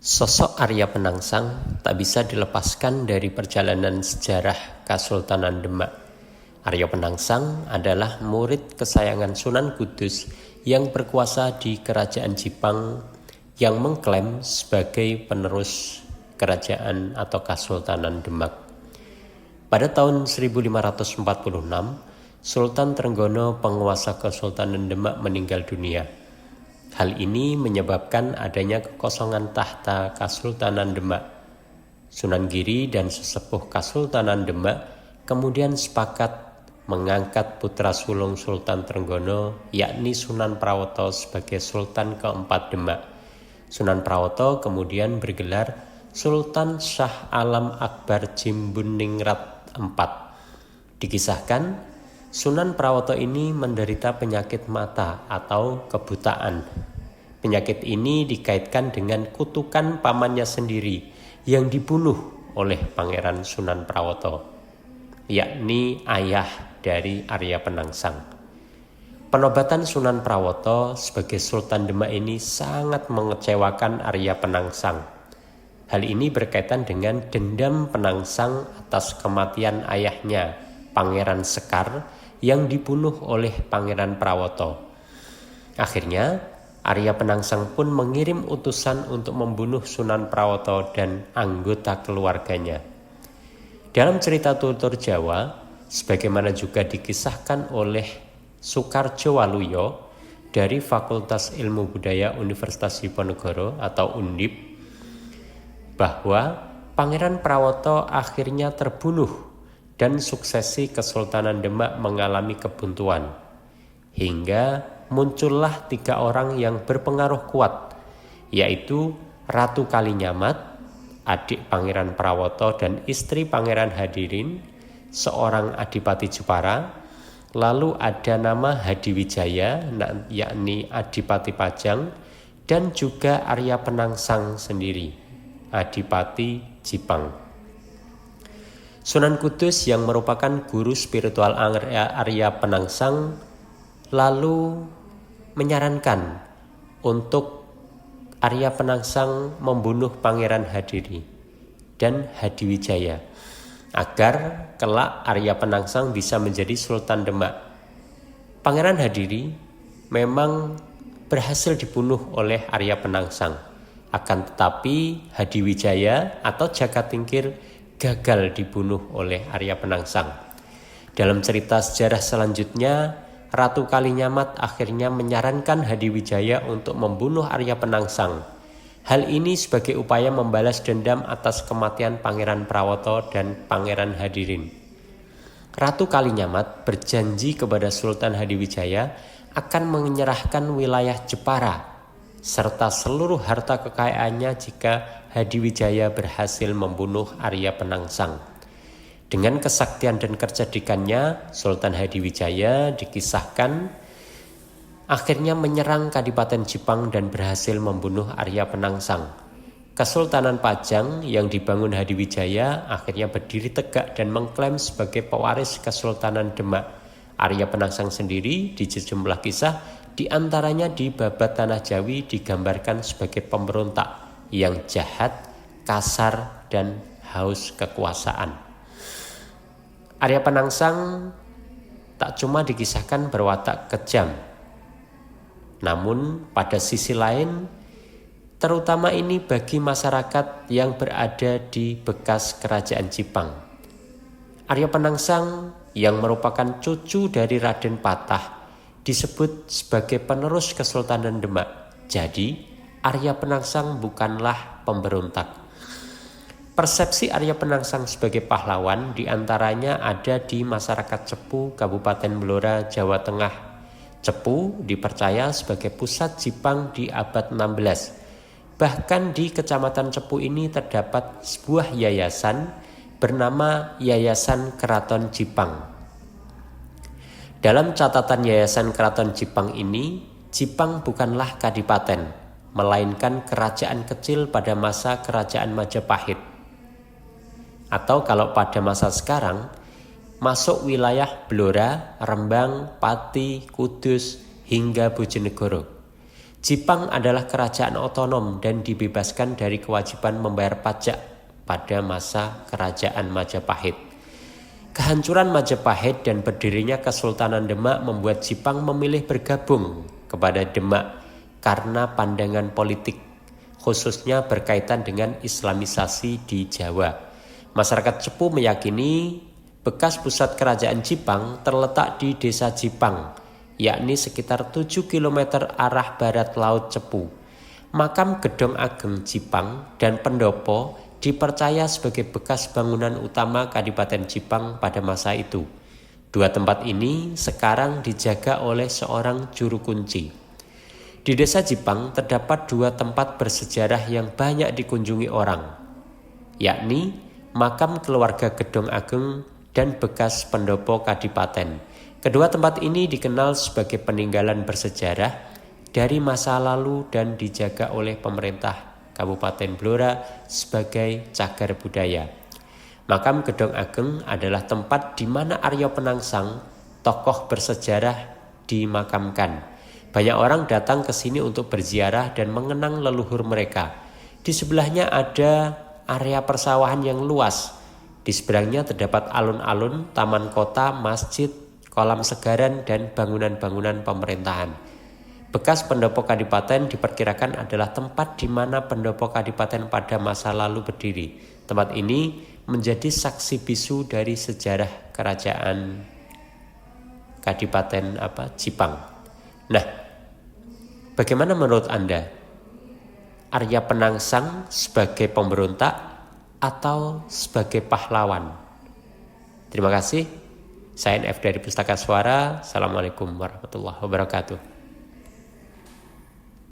Sosok Arya Penangsang tak bisa dilepaskan dari perjalanan sejarah Kesultanan Demak. Arya Penangsang adalah murid kesayangan Sunan Kudus yang berkuasa di Kerajaan Jipang yang mengklaim sebagai penerus kerajaan atau Kesultanan Demak. Pada tahun 1546, Sultan Trenggono, penguasa Kesultanan Demak, meninggal dunia. Hal ini menyebabkan adanya kekosongan tahta Kesultanan Demak. Sunan Giri dan sesepuh Kesultanan Demak kemudian sepakat mengangkat putra sulung Sultan Trenggono, yakni Sunan Prawoto, sebagai Sultan keempat Demak. Sunan Prawoto kemudian bergelar Sultan Shah Alam Akbar Jimbuningrat IV. Dikisahkan, Sunan Prawoto ini menderita penyakit mata atau kebutaan. Penyakit ini dikaitkan dengan kutukan pamannya sendiri yang dibunuh oleh Pangeran Sunan Prawoto, yakni ayah dari Arya Penangsang. Penobatan Sunan Prawoto sebagai Sultan Demak ini sangat mengecewakan Arya Penangsang. Hal ini berkaitan dengan dendam Penangsang atas kematian ayahnya, Pangeran Sekar, yang dibunuh oleh Pangeran Prawoto. Akhirnya, Arya Penangsang pun mengirim utusan untuk membunuh Sunan Prawoto dan anggota keluarganya. Dalam cerita tutur Jawa, sebagaimana juga dikisahkan oleh Soekarjo Waluyo dari Fakultas Ilmu Budaya Universitas Diponegoro atau Undip, bahwa Pangeran Prawoto akhirnya terbunuh dan suksesi Kesultanan Demak mengalami kebuntuan, hingga muncullah 3 orang yang berpengaruh kuat, yaitu Ratu Kalinyamat, adik Pangeran Prawoto dan istri Pangeran Hadirin, seorang Adipati Jepara. Lalu ada nama Hadiwijaya, yakni Adipati Pajang, dan juga Arya Penangsang sendiri, Adipati Jipang. Sunan Kudus yang merupakan guru spiritual Arya Penangsang lalu menyarankan untuk Arya Penangsang membunuh Pangeran Hadiri dan Hadiwijaya agar kelak Arya Penangsang bisa menjadi Sultan Demak. Pangeran Hadiri memang berhasil dibunuh oleh Arya Penangsang, akan tetapi Hadiwijaya atau Jakatingkir gagal dibunuh oleh Arya Penangsang. Dalam cerita sejarah selanjutnya, Ratu Kalinyamat akhirnya menyarankan Hadiwijaya untuk membunuh Arya Penangsang. Hal ini sebagai upaya membalas dendam atas kematian Pangeran Prawoto dan Pangeran Hadirin. Ratu Kalinyamat berjanji kepada Sultan Hadiwijaya akan menyerahkan wilayah Jepara serta seluruh harta kekayaannya jika Hadiwijaya berhasil membunuh Arya Penangsang. Dengan kesaktian dan kecerdikannya, Sultan Hadiwijaya dikisahkan akhirnya menyerang Kadipaten Jipang dan berhasil membunuh Arya Penangsang. Kesultanan Pajang yang dibangun Hadiwijaya akhirnya berdiri tegak dan mengklaim sebagai pewaris Kesultanan Demak. Arya Penangsang sendiri di sejumlah kisah, di antaranya di Babat Tanah Jawi, digambarkan sebagai pemberontak yang jahat, kasar, dan haus kekuasaan. Arya Penangsang tak cuma dikisahkan berwatak kejam, namun pada sisi lain, terutama ini bagi masyarakat yang berada di bekas Kerajaan Jipang. Arya Penangsang yang merupakan cucu dari Raden Patah disebut sebagai penerus Kesultanan Demak. Jadi, Arya Penangsang bukanlah pemberontak. Persepsi Arya Penangsang sebagai pahlawan diantaranya ada di masyarakat Cepu, Kabupaten Blora, Jawa Tengah. Cepu dipercaya sebagai pusat Jipang di abad 16. Bahkan di Kecamatan Cepu ini terdapat sebuah yayasan bernama Yayasan Keraton Jipang. Dalam catatan Yayasan Keraton Jipang ini, Jipang bukanlah kadipaten, melainkan kerajaan kecil pada masa Kerajaan Majapahit. Atau kalau pada masa sekarang, masuk wilayah Blora, Rembang, Pati, Kudus, hingga Bojonegoro. Jipang adalah kerajaan otonom dan dibebaskan dari kewajiban membayar pajak pada masa kerajaan Majapahit. Kehancuran Majapahit dan berdirinya Kesultanan Demak membuat Jipang memilih bergabung kepada Demak karena pandangan politik, khususnya berkaitan dengan Islamisasi di Jawa. Masyarakat Cepu meyakini bekas pusat kerajaan Jipang terletak di desa Jipang, yakni sekitar 7 km arah barat Laut Cepu. Makam Gedong Ageng Jipang dan pendopo dipercaya sebagai bekas bangunan utama Kadipaten Jipang pada masa itu. Dua tempat ini sekarang dijaga oleh seorang juru kunci. Di desa Jipang terdapat dua tempat bersejarah yang banyak dikunjungi orang, yakni makam keluarga Gedong Ageng dan bekas pendopo Kadipaten. Kedua tempat ini dikenal sebagai peninggalan bersejarah dari masa lalu dan dijaga oleh pemerintah Kabupaten Blora sebagai cagar budaya. Makam Gedong Ageng adalah tempat di mana Arya Penangsang, tokoh bersejarah, dimakamkan. Banyak orang datang ke sini untuk berziarah dan mengenang leluhur mereka. Di sebelahnya ada area persawahan yang luas. Di seberangnya terdapat alun-alun, taman kota, masjid, kolam segaran, dan bangunan-bangunan pemerintahan. Bekas pendopo Kadipaten diperkirakan adalah tempat di mana pendopo Kadipaten pada masa lalu berdiri. Tempat ini menjadi saksi bisu dari sejarah kerajaan Kadipaten Jipang. Nah, bagaimana menurut Anda? Arya Penangsang sebagai pemberontak atau sebagai pahlawan? Terima kasih. Saya NF dari Pustaka Suara. Assalamualaikum warahmatullahi wabarakatuh.